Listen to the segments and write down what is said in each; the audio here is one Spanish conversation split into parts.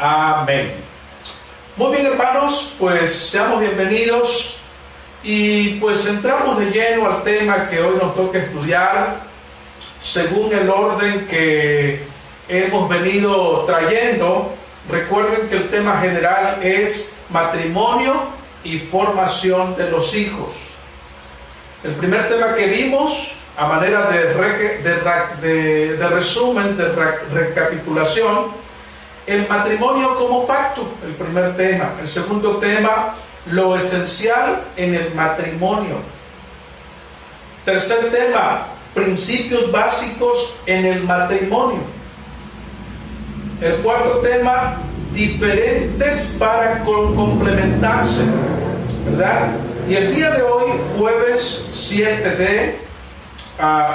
Amén. Muy bien, hermanos, pues seamos bienvenidos y pues entramos de lleno al tema que hoy nos toca estudiar según el orden que hemos venido trayendo. Recuerden que el tema general es matrimonio y formación de los hijos. El primer tema que vimos, a manera de resumen, de recapitulación, el matrimonio como pacto, el primer tema. El segundo tema, lo esencial en el matrimonio. Tercer tema, principios básicos en el matrimonio. El cuarto tema, diferentes para complementarse, ¿verdad? Y el día de hoy, jueves 7 de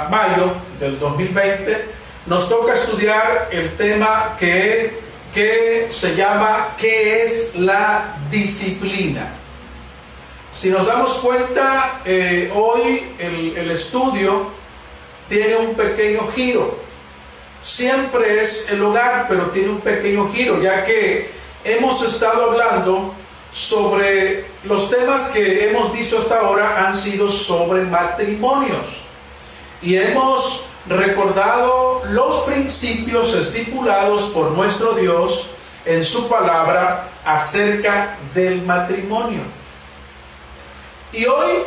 mayo del 2020, nos toca estudiar el tema que se llama ¿qué es la disciplina? Si nos damos cuenta, hoy el estudio tiene un pequeño giro. Siempre es el hogar, pero tiene un pequeño giro, ya que hemos estado hablando sobre los temas que hemos visto hasta ahora han sido sobre matrimonios. Y hemos recordado los principios estipulados por nuestro Dios en su palabra acerca del matrimonio. Y hoy,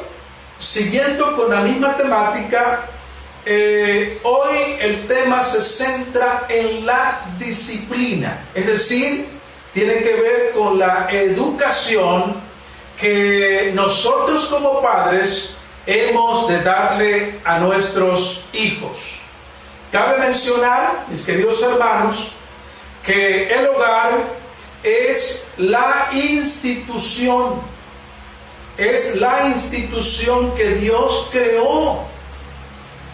siguiendo con la misma temática, hoy el tema se centra en la disciplina, es decir, tiene que ver con la educación que nosotros como padres hemos de darle a nuestros hijos. Cabe mencionar, mis queridos hermanos, que el hogar es la institución que Dios creó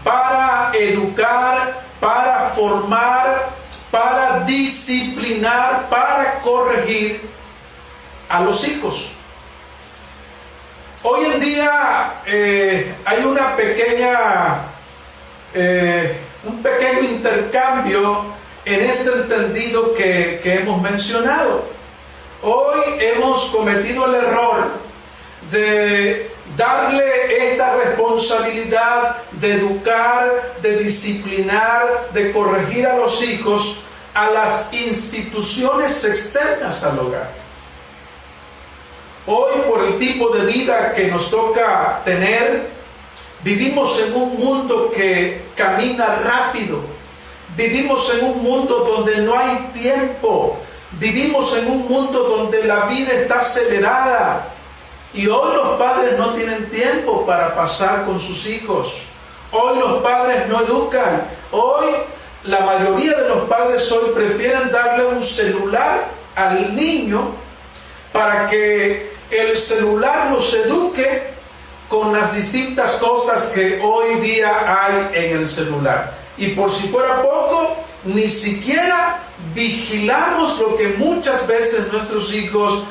para educar, para formar, para disciplinar, para corregir a los hijos. Hoy en día hay un pequeño intercambio en este entendido que hemos mencionado. Hoy hemos cometido el error de darle esta responsabilidad de educar, de disciplinar, de corregir a los hijos a las instituciones externas al hogar. Hoy, por el tipo de vida que nos toca tener, vivimos en un mundo que camina rápido. Vivimos en un mundo donde no hay tiempo. Vivimos en un mundo donde la vida está acelerada. Y hoy los padres no tienen tiempo para pasar con sus hijos. Hoy los padres no educan. Hoy la mayoría de los padres hoy prefieren darle un celular al niño para que el celular los eduque con las distintas cosas que hoy día hay en el celular. Y por si fuera poco, ni siquiera vigilamos lo que muchas veces nuestros hijos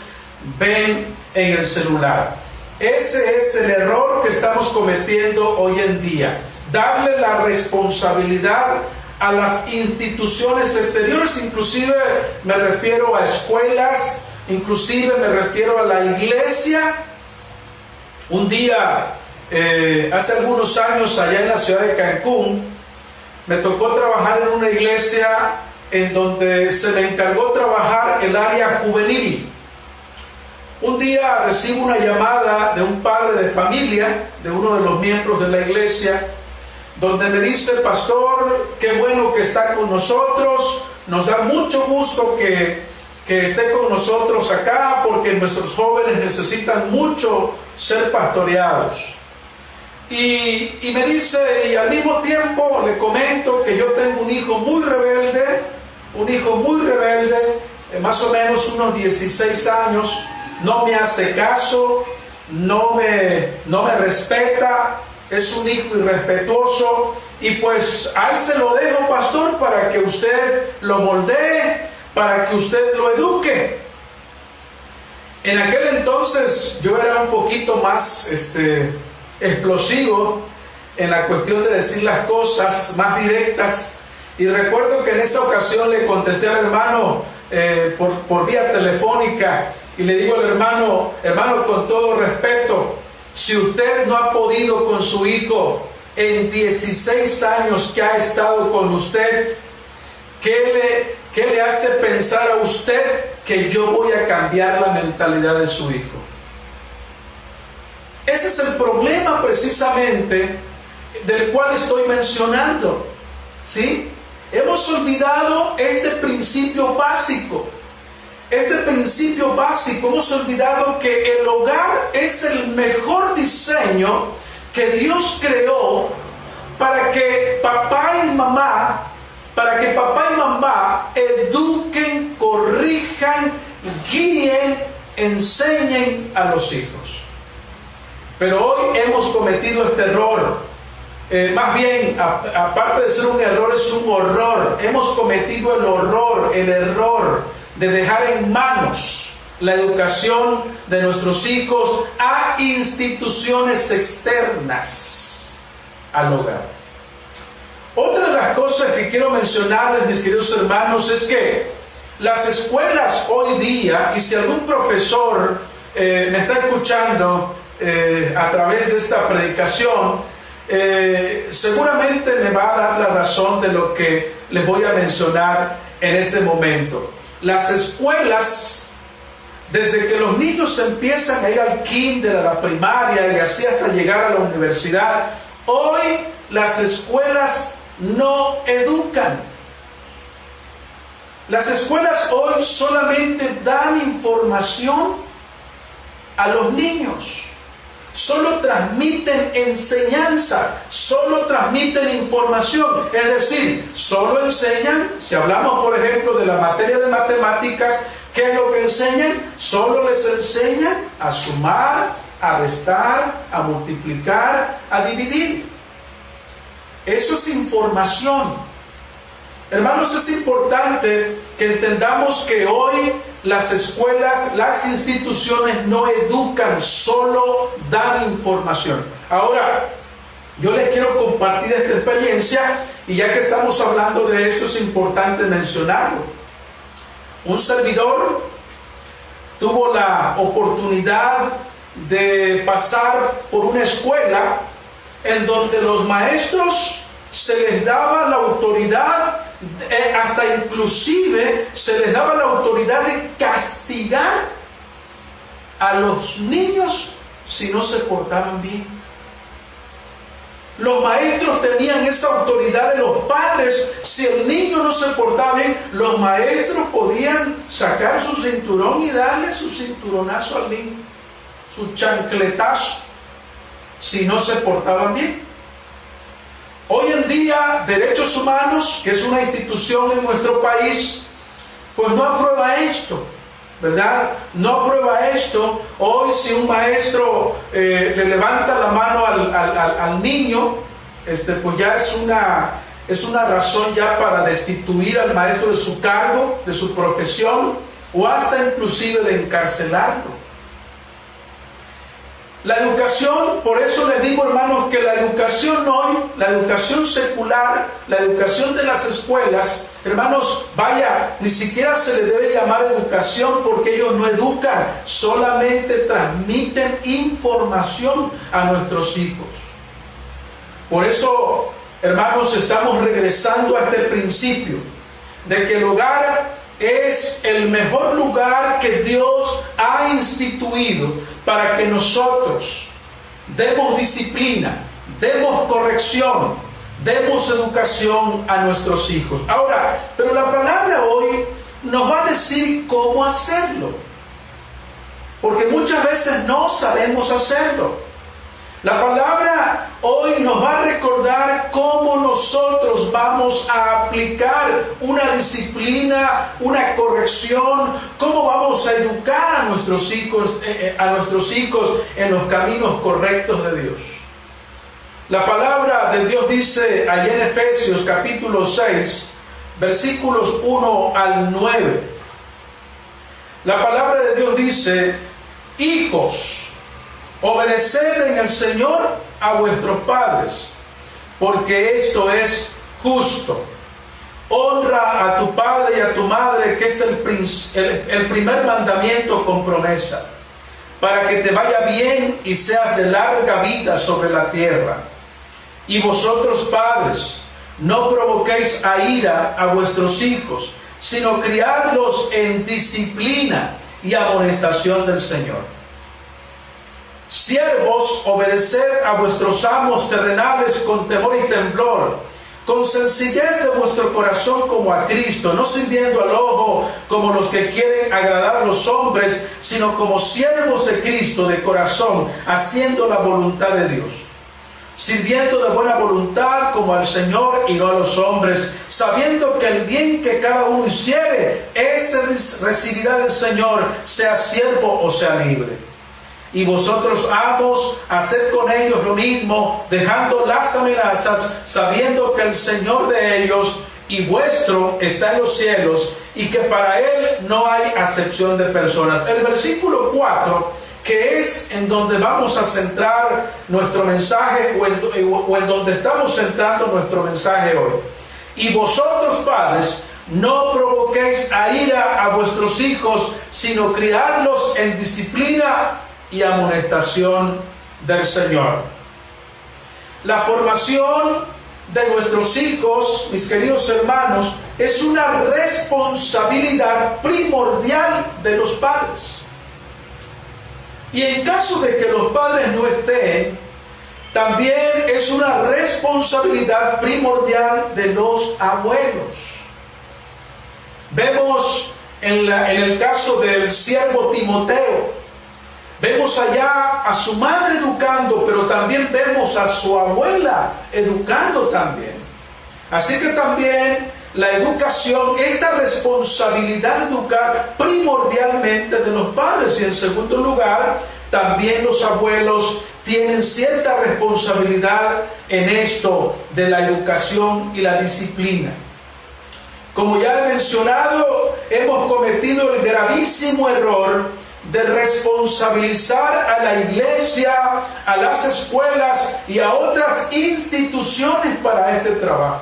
ven en el celular. Ese es el error que estamos cometiendo hoy en día. Darle la responsabilidad a las instituciones exteriores, inclusive me refiero a escuelas, inclusive me refiero a la iglesia. Un día, hace algunos años, allá en la ciudad de Cancún, me tocó trabajar en una iglesia en donde se me encargó trabajar el área juvenil. Un día recibo una llamada de un padre de familia, de uno de los miembros de la iglesia, donde me dice: pastor, qué bueno que está con nosotros, nos da mucho gusto que esté con nosotros acá, porque nuestros jóvenes necesitan mucho ser pastoreados. Y me dice, y al mismo tiempo le comento que yo tengo un hijo muy rebelde, más o menos unos 16 años, no me hace caso, no me respeta, es un hijo irrespetuoso, y pues ahí se lo dejo, pastor, para que usted lo moldee, para que usted lo eduque. En aquel entonces yo era un poquito más explosivo en la cuestión de decir las cosas más directas, y recuerdo que en esa ocasión le contesté al hermano: por vía telefónica y le digo al hermano, con todo respeto, si usted no ha podido con su hijo en 16 años que ha estado con usted, ¿qué le hace pensar a usted que yo voy a cambiar la mentalidad de su hijo? Ese es el problema precisamente del cual estoy mencionando, ¿sí? Hemos olvidado este principio básico. Hemos olvidado que el hogar es el mejor diseño que Dios creó para que papá y mamá eduquen, corrijan, guíen, enseñen a los hijos. Pero hoy hemos cometido este error. Más bien, aparte de ser un error, es un horror. Hemos cometido el error de dejar en manos la educación de nuestros hijos a instituciones externas al hogar. Otra de las cosas que quiero mencionarles, mis queridos hermanos, es que las escuelas hoy día, y si algún profesor me está escuchando a través de esta predicación, seguramente me va a dar la razón de lo que les voy a mencionar en este momento. Las escuelas, desde que los niños empiezan a ir al kinder, a la primaria y así hasta llegar a la universidad, hoy las escuelas no educan. Las escuelas hoy solamente dan información a los niños. Solo transmiten enseñanza, solo transmiten información. Es decir, solo enseñan, si hablamos por ejemplo de la materia de matemáticas, ¿qué es lo que enseñan? Solo les enseñan a sumar, a restar, a multiplicar, a dividir. Eso es información. Hermanos, es importante que entendamos que hoy las escuelas, las instituciones no educan, solo dan información. Ahora, yo les quiero compartir esta experiencia y ya que estamos hablando de esto es importante mencionarlo. Un servidor tuvo la oportunidad de pasar por una escuela en donde los maestros se les daba la autoridad, hasta inclusive se les daba la autoridad de castigar a los niños si no se portaban bien. Los maestros tenían esa autoridad de los padres. Si el niño no se portaba bien, los maestros podían sacar su cinturón y darle su cinturonazo al niño, su chancletazo, si no se portaban bien. Hoy en día, Derechos Humanos, que es una institución en nuestro país, pues no aprueba esto, ¿verdad? No aprueba esto. Hoy si un maestro le levanta la mano al niño, pues ya es una razón ya para destituir al maestro de su cargo, de su profesión, o hasta inclusive de encarcelarlo. La educación, por eso les digo, hermanos, que la educación hoy, la educación secular, la educación de las escuelas, hermanos, vaya, ni siquiera se le debe llamar educación porque ellos no educan, solamente transmiten información a nuestros hijos. Por eso, hermanos, estamos regresando a este principio de que el hogar es el mejor lugar que Dios ha instituido para que nosotros demos disciplina, demos corrección, demos educación a nuestros hijos. Ahora, pero la palabra hoy nos va a decir cómo hacerlo, porque muchas veces no sabemos hacerlo. La palabra hoy nos va a recordar cómo nosotros vamos a aplicar una disciplina, una corrección, cómo vamos a educar a nuestros hijos en los caminos correctos de Dios. La palabra de Dios dice allá en Efesios capítulo 6, versículos 1 al 9. La palabra de Dios dice: hijos, obedeced en el Señor a vuestros padres, porque esto es justo. Honra a tu padre y a tu madre, que es el primer mandamiento con promesa, para que te vaya bien y seas de larga vida sobre la tierra. Y vosotros, padres, no provoquéis a ira a vuestros hijos, sino criadlos en disciplina y amonestación del Señor. Siervos, obedeced a vuestros amos terrenales con temor y temblor, con sencillez de vuestro corazón como a Cristo, no sirviendo al ojo como los que quieren agradar a los hombres, sino como siervos de Cristo de corazón, haciendo la voluntad de Dios, sirviendo de buena voluntad como al Señor y no a los hombres, sabiendo que el bien que cada uno hiciere, ese recibirá del Señor, sea siervo o sea libre. Y vosotros, amos, haced con ellos lo mismo, dejando las amenazas, sabiendo que el Señor de ellos y vuestro está en los cielos, y que para Él no hay acepción de personas. El versículo 4, que es en donde vamos a centrar nuestro mensaje, o en donde estamos centrando nuestro mensaje hoy. Y vosotros, padres, no provoquéis a ira a vuestros hijos, sino criadlos en disciplina y amonestación del Señor. La formación de nuestros hijos, mis queridos hermanos, es una responsabilidad primordial de los padres. Y en caso de que los padres no estén, también es una responsabilidad primordial de los abuelos. Vemos en el caso del siervo Timoteo, vemos allá a su madre educando, pero también vemos a su abuela educando también. Así que también la educación, esta responsabilidad de educar primordialmente de los padres. Y en segundo lugar, también los abuelos tienen cierta responsabilidad en esto de la educación y la disciplina. Como ya he mencionado, hemos cometido el gravísimo error de responsabilizar a la iglesia, a las escuelas y a otras instituciones para este trabajo.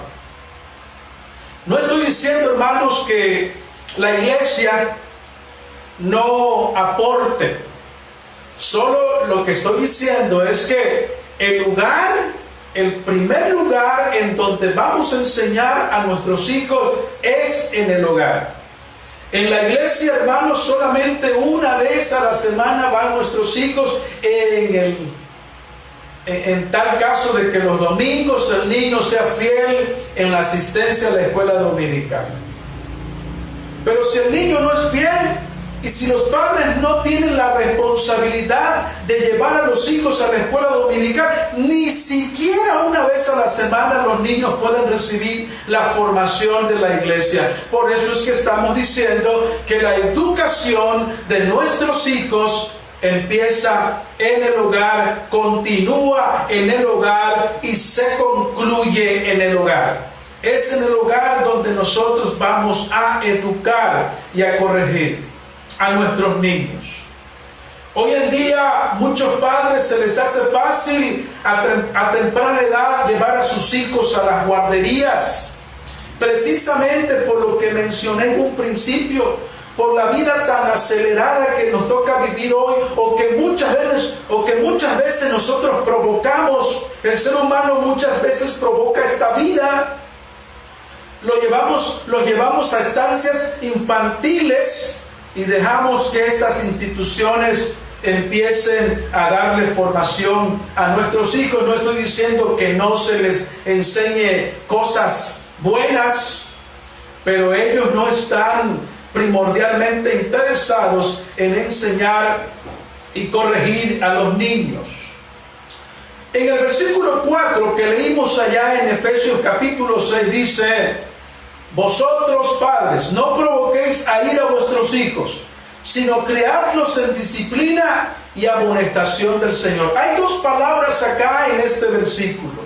No estoy diciendo, hermanos, que la iglesia no aporte. Solo lo que estoy diciendo es que el primer lugar en donde vamos a enseñar a nuestros hijos es en el hogar. En la iglesia, hermanos, solamente una vez a la semana van nuestros hijos en tal caso de que los domingos el niño sea fiel en la asistencia a la escuela dominical. Pero si el niño no es fiel, y si los padres no tienen la responsabilidad de llevar a los hijos a la escuela dominical, ni siquiera una vez a la semana los niños pueden recibir la formación de la iglesia. Por eso es que estamos diciendo que la educación de nuestros hijos empieza en el hogar, continúa en el hogar y se concluye en el hogar. Es en el hogar donde nosotros vamos a educar y a corregir a nuestros niños. Hoy en día muchos padres se les hace fácil a temprana edad llevar a sus hijos a las guarderías, precisamente por lo que mencioné en un principio, por la vida tan acelerada que nos toca vivir hoy, o que muchas veces nosotros provocamos. El ser humano muchas veces provoca esta vida. Los llevamos a estancias infantiles y dejamos que estas instituciones empiecen a darle formación a nuestros hijos. No estoy diciendo que no se les enseñe cosas buenas, pero ellos no están primordialmente interesados en enseñar y corregir a los niños. En el versículo 4 que leímos allá en Efesios capítulo 6 dice: vosotros, padres, no provoquéis a ira a vuestros hijos, sino criadlos en disciplina y amonestación del Señor. Hay dos palabras acá en este versículo.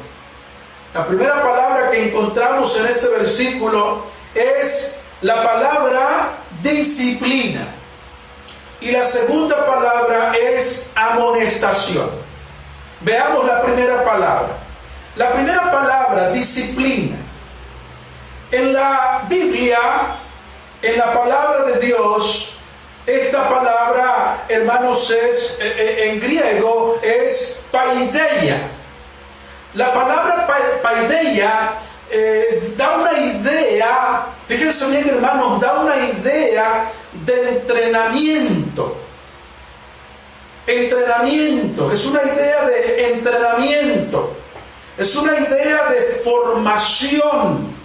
La primera palabra que encontramos en este versículo es la palabra disciplina. Y la segunda palabra es amonestación. Veamos la primera palabra. La primera palabra, disciplina. En la Biblia, en la palabra de Dios, esta palabra, hermanos, es, en griego es paideia. La palabra paideia da una idea, fíjense bien, hermanos, da una idea de entrenamiento. Entrenamiento, es una idea de entrenamiento, es una idea de formación,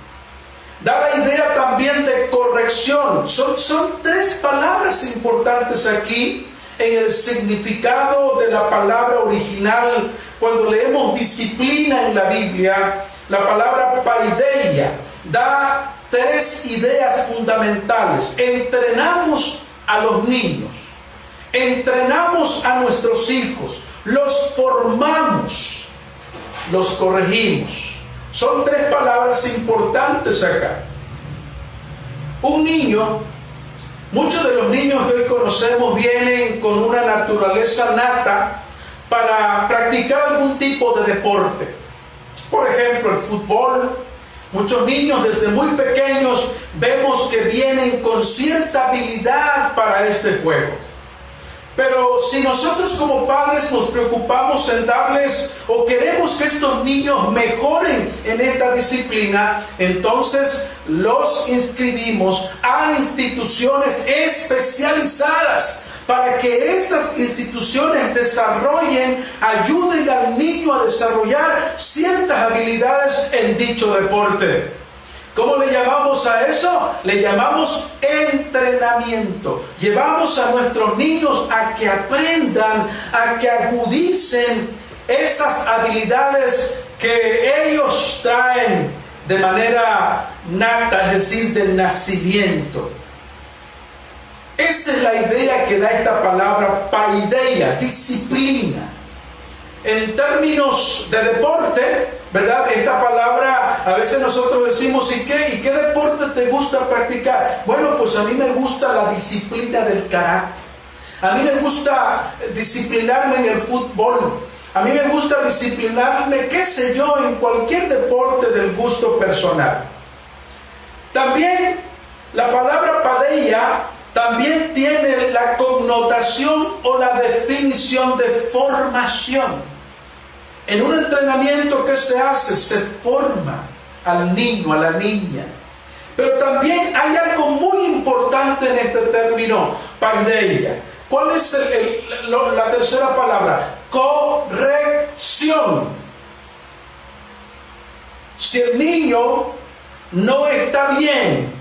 da la idea también de corrección. Son tres palabras importantes aquí en el significado de la palabra original. Cuando leemos disciplina en la Biblia, la palabra paideia da tres ideas fundamentales. Entrenamos a los niños, entrenamos a nuestros hijos, los formamos, los corregimos. Son tres palabras importantes acá. Un niño, muchos de los niños que hoy conocemos vienen con una naturaleza nata para practicar algún tipo de deporte. Por ejemplo, el fútbol. Muchos niños desde muy pequeños vemos que vienen con cierta habilidad para este juego. Pero si nosotros como padres nos preocupamos en darles o queremos que estos niños mejoren en esta disciplina, entonces los inscribimos a instituciones especializadas para que estas instituciones desarrollen, ayuden al niño a desarrollar ciertas habilidades en dicho deporte. ¿Cómo le llamamos a eso? Le llamamos entrenamiento. Llevamos a nuestros niños a que aprendan, a que agudicen esas habilidades que ellos traen de manera nata, es decir, del nacimiento. Esa es la idea que da esta palabra paideia, disciplina. En términos de deporte, ¿verdad? Esta palabra, a veces nosotros decimos, ¿y qué deporte te gusta practicar? Bueno, pues a mí me gusta la disciplina del carácter. A mí me gusta disciplinarme en el fútbol. A mí me gusta disciplinarme, qué sé yo, en cualquier deporte del gusto personal. También la palabra paideia también tiene la connotación o la definición de formación. En un entrenamiento que se hace, se forma al niño, a la niña. Pero también hay algo muy importante en este término, paideia. ¿Cuál es la tercera palabra? Corrección. Si el niño no está bien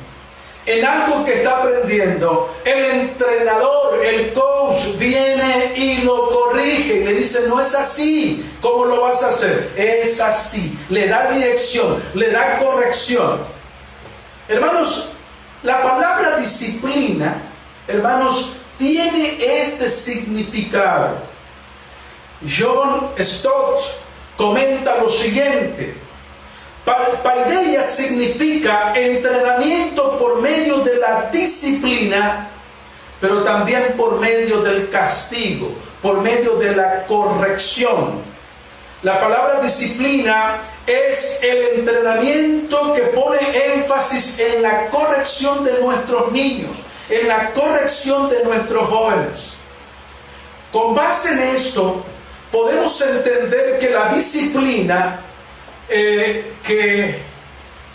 en algo que está aprendiendo, el entrenador, el coach viene y lo corrige y le dice, no es así. ¿Cómo lo vas a hacer? Es así. Le da dirección, le da corrección. Hermanos, la palabra disciplina, hermanos, tiene este significado. John Stott comenta lo siguiente: paideia significa entrenamiento por medio de la disciplina, pero también por medio del castigo, por medio de la corrección. La palabra disciplina es el entrenamiento que pone énfasis en la corrección de nuestros niños, en la corrección de nuestros jóvenes. Con base en esto, podemos entender que la disciplina,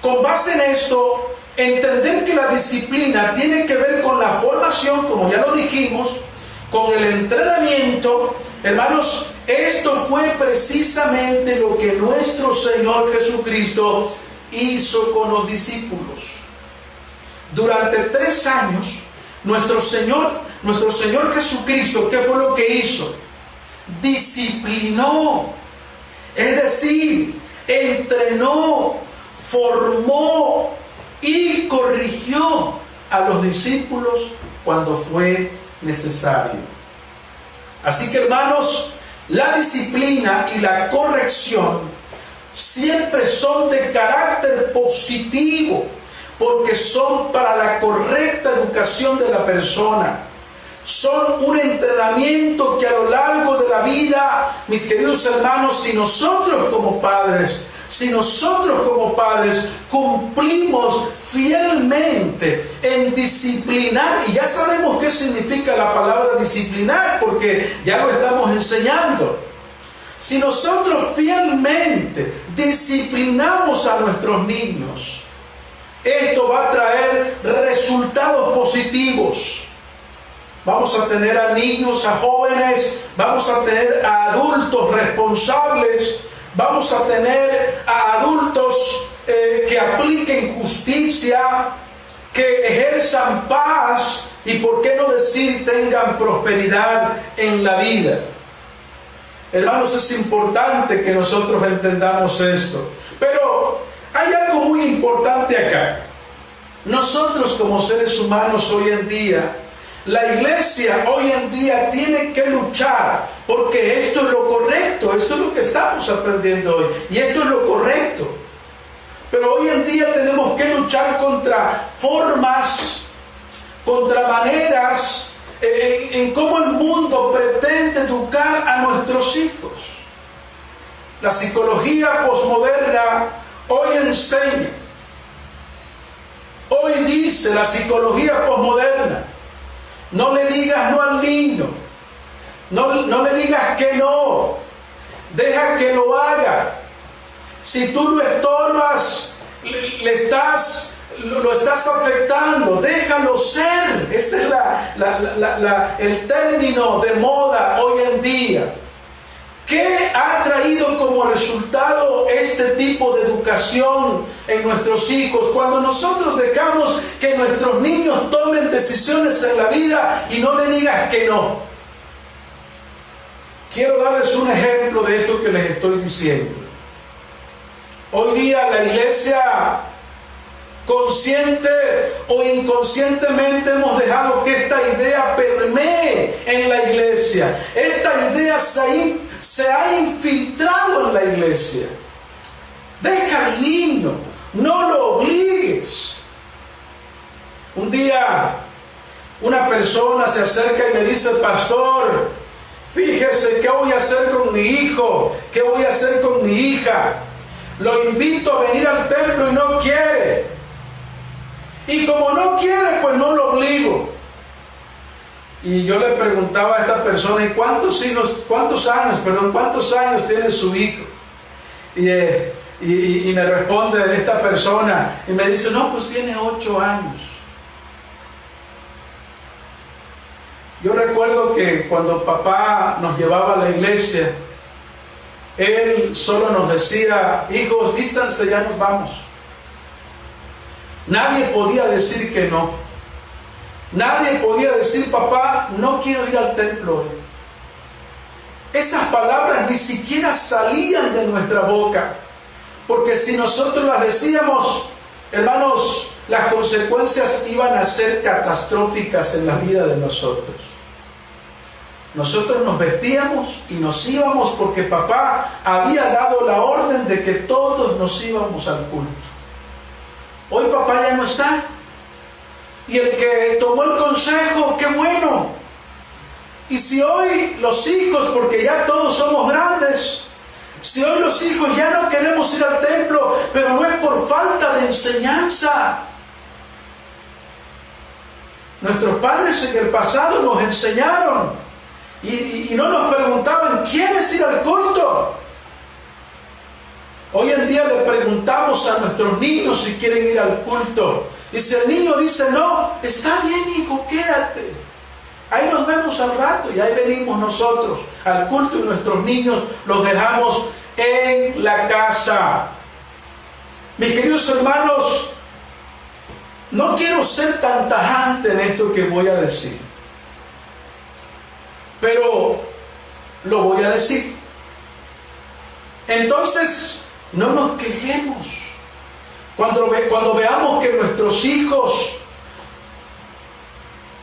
con base en esto, entender que la disciplina tiene que ver con la formación, como ya lo dijimos, con el entrenamiento. Hermanos, esto fue precisamente lo que nuestro Señor Jesucristo hizo con los discípulos. Durante 3 años, nuestro Señor Jesucristo, ¿qué fue lo que hizo? Disciplinó, es decir, entrenó, formó y corrigió a los discípulos cuando fue necesario. Así que, hermanos, la disciplina y la corrección siempre son de carácter positivo, porque son para la correcta educación de la persona. Son un entrenamiento que a lo largo de la vida, mis queridos hermanos, si nosotros como padres si nosotros como padres cumplimos fielmente en disciplinar, y ya sabemos qué significa la palabra disciplinar porque ya lo estamos enseñando. Si nosotros fielmente disciplinamos a nuestros niños, esto va a traer resultados positivos. Vamos a tener a niños, a jóvenes, vamos a tener a adultos responsables, vamos a tener a adultos que apliquen justicia, que ejerzan paz y, por qué no decir, tengan prosperidad en la vida. Hermanos, es importante que nosotros entendamos esto. Pero hay algo muy importante acá. Nosotros como seres humanos hoy en día, la iglesia hoy en día tiene que luchar, porque esto es lo correcto, esto es lo que estamos aprendiendo hoy, y esto es lo correcto. Pero hoy en día tenemos que luchar contra formas, contra maneras en cómo el mundo pretende educar a nuestros hijos. La psicología posmoderna hoy enseña, hoy dice la psicología posmoderna: no le digas no al niño, no le digas que no, deja que lo haga. Si tú lo estorbas, lo estás afectando, déjalo ser. Ese es el término de moda hoy en día. ¿Qué ha traído como resultado este tipo de educación en nuestros hijos? Cuando nosotros dejamos que nuestros niños tomen decisiones en la vida y no le digas que no. Quiero darles un ejemplo de esto que les estoy diciendo. Hoy día la iglesia, consciente o inconscientemente, hemos dejado que esta idea permee en la iglesia. Esta idea se ha infiltrado en la iglesia. Deja al niño, no lo obligues. Un día una persona se acerca y me dice: pastor, fíjese, ¿qué voy a hacer con mi hijo? ¿Qué voy a hacer con mi hija? Lo invito a venir al templo y no quiere. Y como no quiere, pues no lo obligo. Y yo le preguntaba a esta persona: ¿y cuántos años tiene su hijo? Y me responde esta persona y me dice: no, pues tiene 8 años. Yo recuerdo que cuando papá nos llevaba a la iglesia, él solo nos decía: hijos, vístanse, ya nos vamos. Nadie podía decir que no. Nadie podía decir: papá, no quiero ir al templo hoy. Esas palabras ni siquiera salían de nuestra boca, porque si nosotros las decíamos, hermanos, las consecuencias iban a ser catastróficas en la vida de nosotros. Nosotros nos vestíamos y nos íbamos porque papá había dado la orden de que todos nos íbamos al culto. Hoy papá ya no está. Y el que tomó el consejo, qué bueno. Y si hoy los hijos, porque ya todos somos grandes, si hoy los hijos ya no queremos ir al templo, pero no es por falta de enseñanza. Nuestros padres en el pasado nos enseñaron y no nos preguntaban: ¿quieres ir al culto? Hoy en día le preguntamos a nuestros niños si quieren ir al culto. Y si el niño dice no, está bien, hijo, quédate. Ahí nos vemos al rato. Y ahí venimos nosotros al culto y nuestros niños los dejamos en la casa. Mis queridos hermanos, no quiero ser tan tajante en esto que voy a decir, pero lo voy a decir. Entonces, no nos quejemos. Cuando veamos que nuestros hijos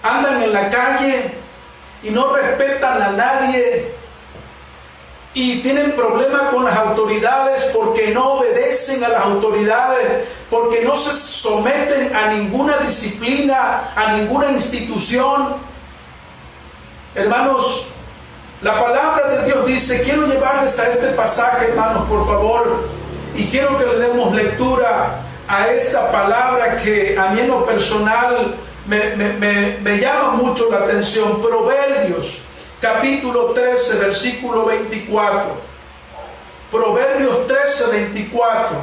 andan en la calle y no respetan a nadie y tienen problemas con las autoridades porque no obedecen a las autoridades, porque no se someten a ninguna disciplina, a ninguna institución, hermanos, la palabra de Dios dice, quiero llevarles a este pasaje, hermanos, por favor, Y quiero que le demos lectura a esta palabra que a mí en lo personal me llama mucho la atención. Proverbios, capítulo 13, versículo 24. Proverbios 13, 24.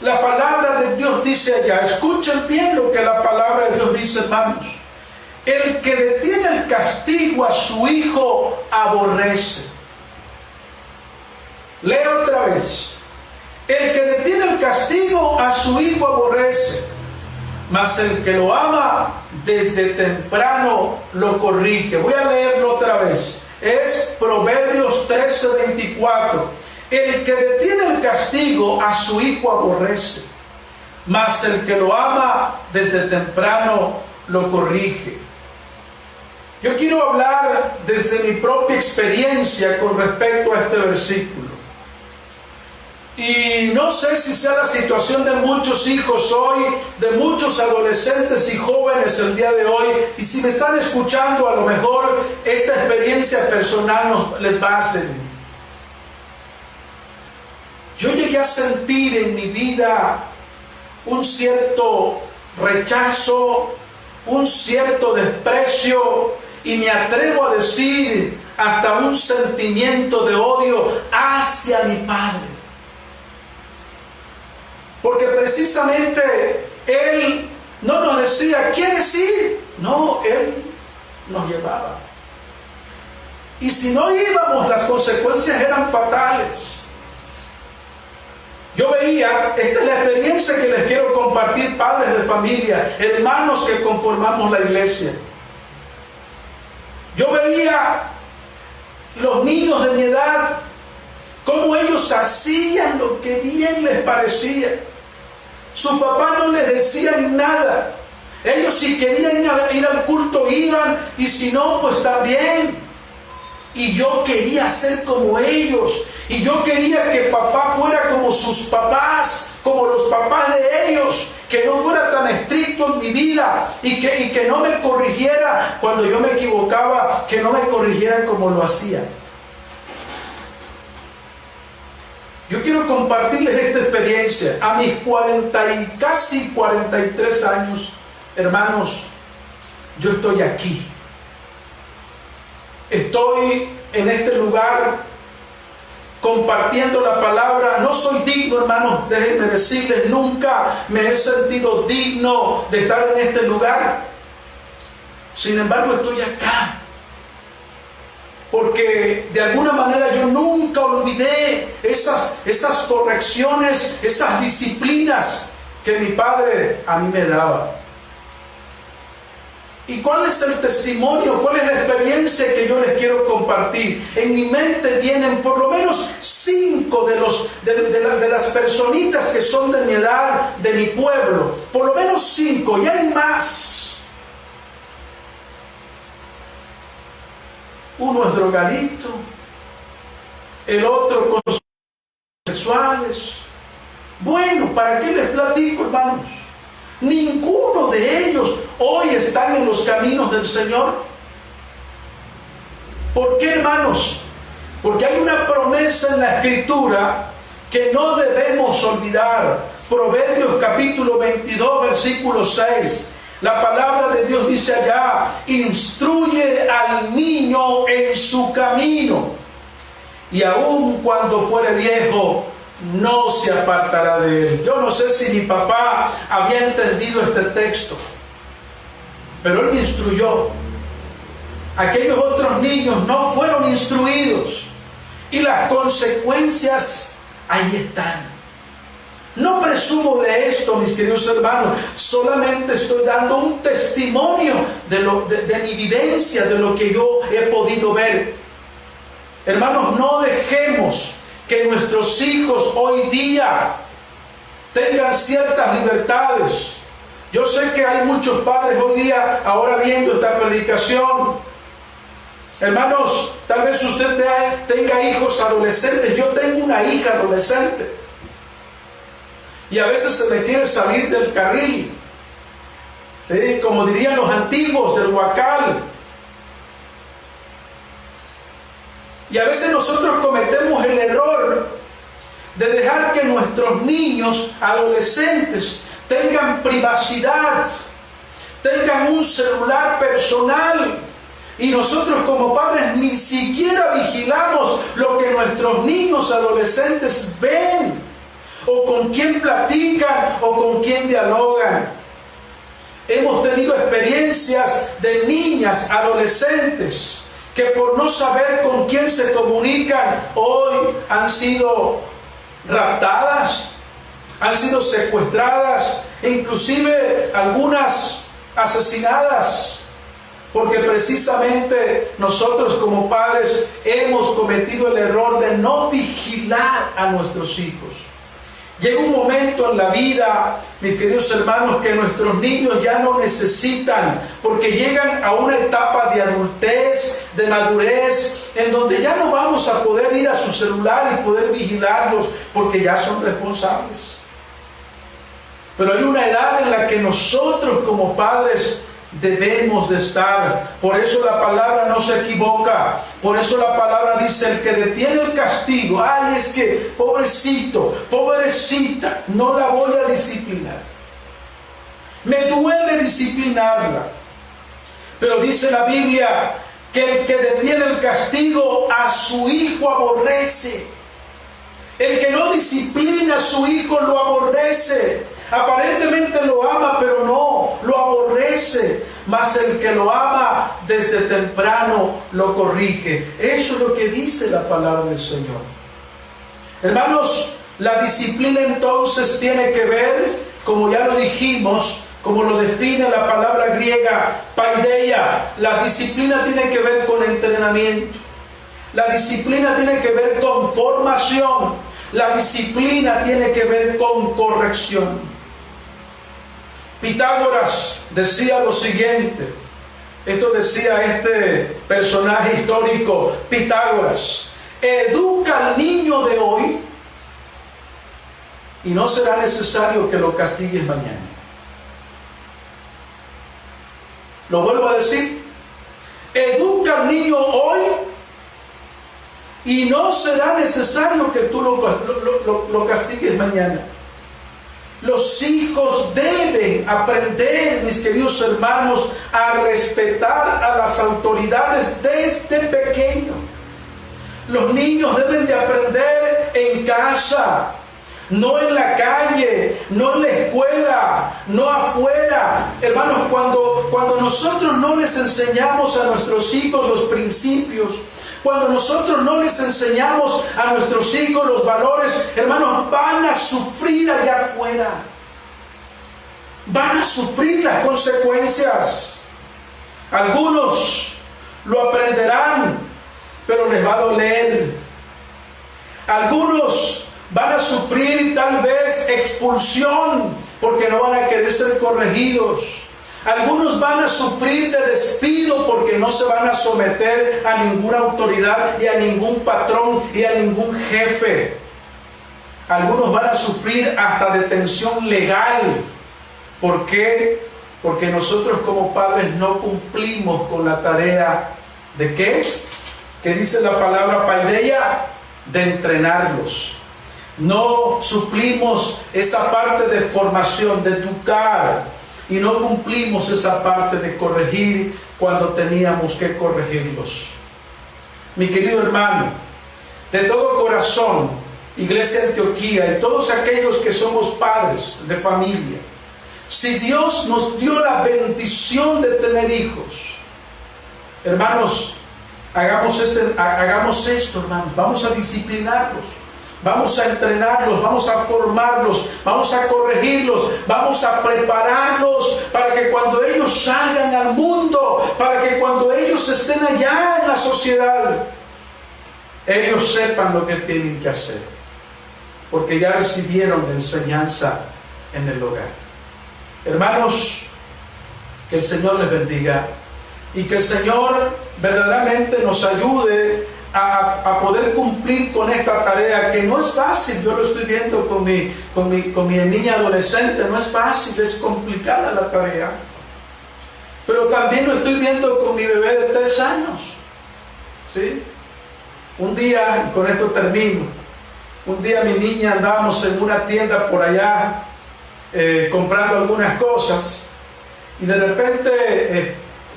La palabra de Dios dice allá, escuchen bien lo que la palabra de Dios dice, hermanos. El que detiene el castigo a su hijo aborrece. Leo otra vez. El que detiene el castigo a su hijo aborrece, mas el que lo ama desde temprano lo corrige. Voy a leerlo otra vez. Es Proverbios 13, 24. El que detiene el castigo a su hijo aborrece, mas el que lo ama desde temprano lo corrige. Yo quiero hablar desde mi propia experiencia con respecto a este versículo. Y no sé si sea la situación de muchos hijos hoy, de muchos adolescentes y jóvenes el día de hoy. Y si me están escuchando, a lo mejor esta experiencia personal les va a servir. Yo llegué a sentir en mi vida un cierto rechazo, un cierto desprecio, y me atrevo a decir hasta un sentimiento de odio hacia mi padre. Porque precisamente Él no nos decía, ¿quieres ir? No, Él nos llevaba. Y si no íbamos, las consecuencias eran fatales. Yo veía, esta es la experiencia que les quiero compartir, padres de familia, hermanos que conformamos la iglesia. Yo veía los niños de mi edad, cómo ellos hacían lo que bien les parecía. Su papá no les decía nada. Ellos si querían ir al culto iban, y si no, pues también. Y yo quería ser como ellos. Y yo quería que papá fuera como sus papás, como los papás de ellos, que no fuera tan estricto en mi vida y que no me corrigiera cuando yo me equivocaba, que no me corrigiera como lo hacía. Yo quiero compartirles esta experiencia. A mis casi 43 años, hermanos, yo estoy aquí. Estoy en este lugar compartiendo la palabra. No soy digno, hermanos, déjenme decirles, nunca me he sentido digno de estar en este lugar. Sin embargo, estoy acá. Porque de alguna manera yo nunca olvidé esas correcciones, esas disciplinas que mi padre a mí me daba. ¿Y cuál es el testimonio? ¿Cuál es la experiencia que yo les quiero compartir? En mi mente vienen por lo menos 5 de las personitas que son de mi edad, de mi pueblo. Por lo menos 5, y hay más. Uno es drogadicto, el otro con sexuales. Bueno, ¿para qué les platico, hermanos? Ninguno de ellos hoy están en los caminos del Señor. ¿Por qué, hermanos? Porque hay una promesa en la Escritura que no debemos olvidar. Proverbios capítulo 22, versículo 6. La palabra de Dios dice allá, instruye al niño en su camino, y aun cuando fuere viejo, no se apartará de él. Yo no sé si mi papá había entendido este texto, pero él me instruyó. Aquellos otros niños no fueron instruidos, y las consecuencias ahí están. No presumo de esto, mis queridos hermanos, solamente estoy dando un testimonio de mi vivencia, de lo que yo he podido ver. Hermanos, no dejemos que nuestros hijos hoy día tengan ciertas libertades. Yo sé que hay muchos padres hoy día, ahora viendo esta predicación. Hermanos, tal vez usted tenga hijos adolescentes. Yo tengo una hija adolescente. Y a veces se me quiere salir del carril. ¿Sí? Como dirían los antiguos, del huacal. Y a veces nosotros cometemos el error de dejar que nuestros niños, adolescentes, tengan privacidad, tengan un celular personal. Y nosotros como padres ni siquiera vigilamos lo que nuestros niños adolescentes ven, o con quién platican, o con quién dialogan. Hemos tenido experiencias de niñas, adolescentes, que por no saber con quién se comunican, hoy han sido raptadas, han sido secuestradas, inclusive algunas asesinadas, porque precisamente nosotros como padres hemos cometido el error de no vigilar a nuestros hijos. Llega un momento en la vida, mis queridos hermanos, que nuestros niños ya no necesitan, porque llegan a una etapa de adultez, de madurez, en donde ya no vamos a poder ir a su celular y poder vigilarlos, porque ya son responsables. Pero hay una edad en la que nosotros como padres debemos de estar. Por eso la palabra no se equivoca. Por eso la palabra dice: el que detiene el castigo, ay, es que pobrecito, pobrecita, no la voy a disciplinar, me duele disciplinarla. Pero dice la Biblia que el que detiene el castigo a su hijo aborrece. El que no disciplina a su hijo lo aborrece. Aparentemente lo ama, pero no, lo aborrece. Mas el que lo ama desde temprano lo corrige. Eso es lo que dice la palabra del Señor. Hermanos, la disciplina entonces tiene que ver, como ya lo dijimos, como lo define la palabra griega paideia. La disciplina tiene que ver con entrenamiento. La disciplina tiene que ver con formación. La disciplina tiene que ver con corrección. Pitágoras decía lo siguiente. Esto decía este personaje histórico, Pitágoras: educa al niño de hoy y no será necesario que lo castigues mañana. Lo vuelvo a decir: educa al niño hoy y no será necesario que tú lo castigues mañana. Los hijos deben aprender, mis queridos hermanos, a respetar a las autoridades desde pequeño. Los niños deben de aprender en casa, no en la calle, no en la escuela, no afuera. Hermanos, cuando nosotros no les enseñamos a nuestros hijos los principios, cuando nosotros no les enseñamos a nuestros hijos los valores, hermanos, van a sufrir allá afuera. Van a sufrir las consecuencias. Algunos lo aprenderán, pero les va a doler. Algunos van a sufrir tal vez expulsión, porque no van a querer ser corregidos. Algunos van a sufrir de despido porque no se van a someter a ninguna autoridad y a ningún patrón y a ningún jefe. Algunos van a sufrir hasta detención legal. ¿Por qué? Porque nosotros como padres no cumplimos con la tarea ¿de qué? ¿Qué dice la palabra paideia? De entrenarlos. No suplimos esa parte de formación, de educar. Y no cumplimos esa parte de corregir cuando teníamos que corregirlos. Mi querido hermano, de todo corazón, Iglesia Antioquía y todos aquellos que somos padres de familia, si Dios nos dio la bendición de tener hijos, hermanos, hagamos esto, hermanos, vamos a disciplinarlos. Vamos a entrenarlos, vamos a formarlos, vamos a corregirlos, vamos a prepararlos para que cuando ellos salgan al mundo, para que cuando ellos estén allá en la sociedad, ellos sepan lo que tienen que hacer, porque ya recibieron la enseñanza en el hogar. Hermanos, que el Señor les bendiga y que el Señor verdaderamente nos ayude a poder cumplir con esta tarea, que no es fácil. Yo lo estoy viendo con mi niña adolescente, no es fácil, es complicada la tarea. Pero también lo estoy viendo con mi bebé de 3 años. ¿Sí? Un día, y con esto termino, Un día mi niña andábamos en una tienda por allá comprando algunas cosas y de repente,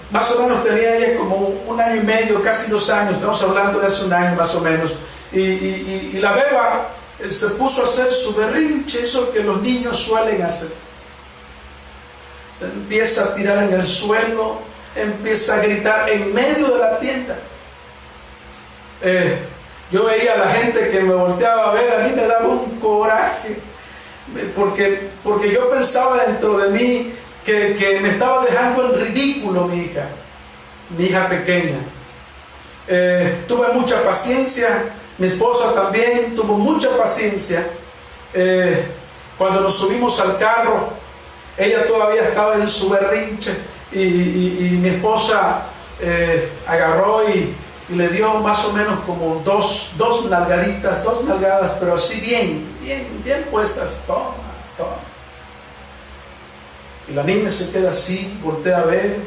más o menos tenía ella como 1 año y medio, casi 2 años, estamos hablando de hace 1 año más o menos, y la beba se puso a hacer su berrinche, eso que los niños suelen hacer. Se empieza a tirar en el suelo, empieza a gritar en medio de la tienda. Yo veía a la gente que me volteaba a ver, a mí me daba un coraje, porque yo pensaba dentro de mí que me estaba dejando en ridículo mi hija pequeña. Tuve mucha paciencia, mi esposa también tuvo mucha paciencia. Cuando nos subimos al carro, ella todavía estaba en su berrinche y mi esposa agarró y le dio más o menos como dos nalgadas, pero así bien puestas. Toma. Y la niña se queda así, voltea a ver,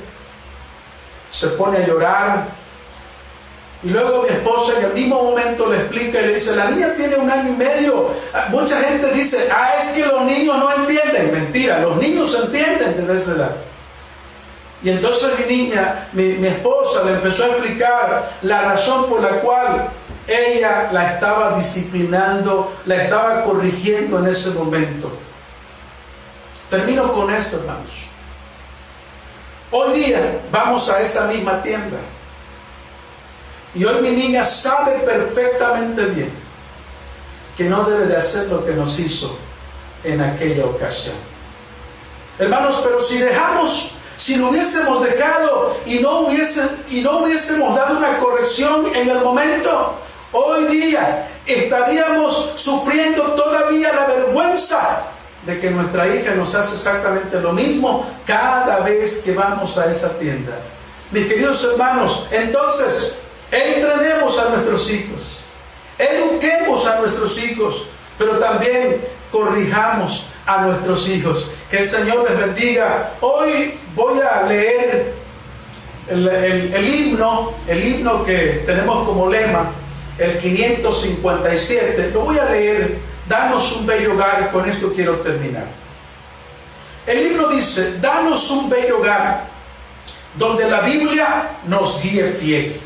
se pone a llorar. Y luego mi esposa en el mismo momento le explica y le dice, la niña tiene 1 año y medio. Mucha gente dice, es que los niños no entienden. Mentira, los niños entienden desde esa edad. Y entonces mi esposa le empezó a explicar la razón por la cual ella la estaba disciplinando, la estaba corrigiendo en ese momento. Termino con esto, hermanos. Hoy día vamos a esa misma tienda. Y hoy mi niña sabe perfectamente bien que no debe de hacer lo que nos hizo en aquella ocasión. Hermanos, pero si lo hubiésemos dejado y no hubiésemos dado una corrección en el momento, hoy día estaríamos sufriendo todavía la vergüenza de que nuestra hija nos hace exactamente lo mismo cada vez que vamos a esa tienda. Mis queridos hermanos, entonces, entrenemos a nuestros hijos, eduquemos a nuestros hijos, pero también corrijamos a nuestros hijos. Que el Señor les bendiga. Hoy voy a leer el himno que tenemos como lema, el 557. Lo voy a leer. Danos un bello hogar, y con esto quiero terminar. El himno dice, danos un bello hogar, donde la Biblia nos guíe fiel,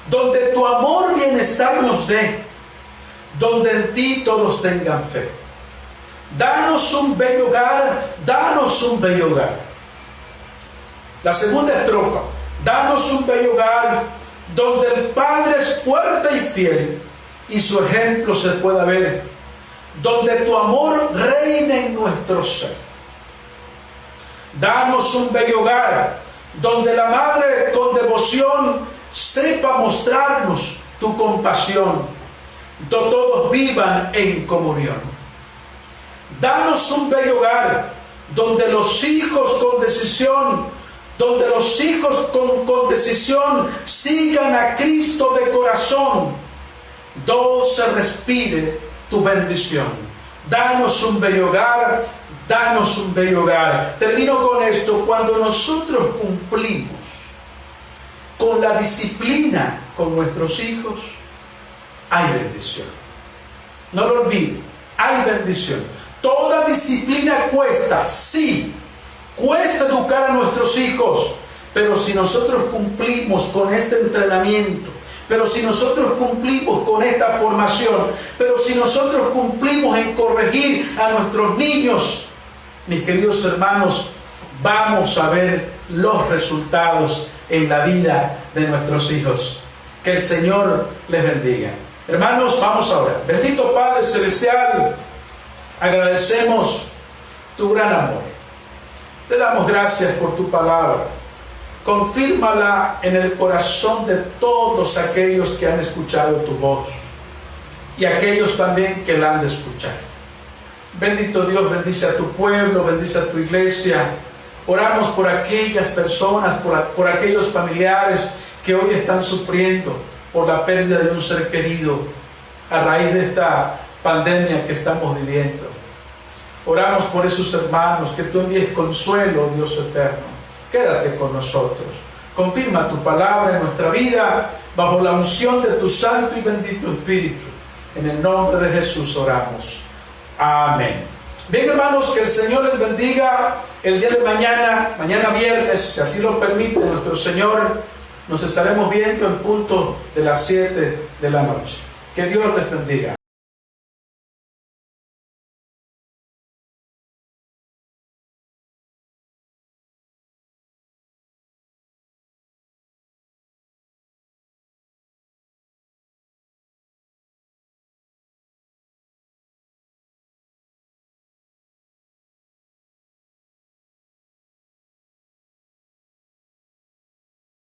donde tu amor bienestar nos dé, donde en ti todos tengan fe. Danos un bello hogar, danos un bello hogar. La segunda estrofa, danos un bello hogar, donde el Padre es fuerte y fiel, y su ejemplo se pueda ver, donde tu amor reina en nuestro ser. Danos un bello hogar, donde la Madre con devoción sepa mostrarnos tu compasión, donde todos vivan en comunión. Danos un bello hogar, donde los hijos con decisión, sigan a Cristo de corazón, donde se respire tu bendición. Danos un bello hogar, danos un bello hogar. Termino con esto. Cuando nosotros cumplimos con la disciplina con nuestros hijos, hay bendición. No lo olviden, hay bendición. Toda disciplina cuesta, sí, cuesta educar a nuestros hijos, pero si nosotros cumplimos con este entrenamiento, pero si nosotros cumplimos con esta formación, pero si nosotros cumplimos en corregir a nuestros niños, mis queridos hermanos, vamos a ver los resultados en la vida de nuestros hijos. Que el Señor les bendiga. Hermanos, vamos a orar. Bendito Padre Celestial, agradecemos tu gran amor. Te damos gracias por tu palabra. Confírmala en el corazón de todos aquellos que han escuchado tu voz y aquellos también que la han de escuchar. Bendito Dios, bendice a tu pueblo, bendice a tu iglesia. Oramos por aquellas personas, por aquellos familiares que hoy están sufriendo por la pérdida de un ser querido a raíz de esta pandemia que estamos viviendo. Oramos por esos hermanos, que tú envíes consuelo, Dios eterno. Quédate con nosotros. Confirma tu palabra en nuestra vida bajo la unción de tu Santo y bendito Espíritu. En el nombre de Jesús oramos. Amén. Bien, hermanos, que el Señor les bendiga. El día de mañana viernes, si así lo permite nuestro Señor, nos estaremos viendo en punto de las 7 de la noche. Que Dios les bendiga.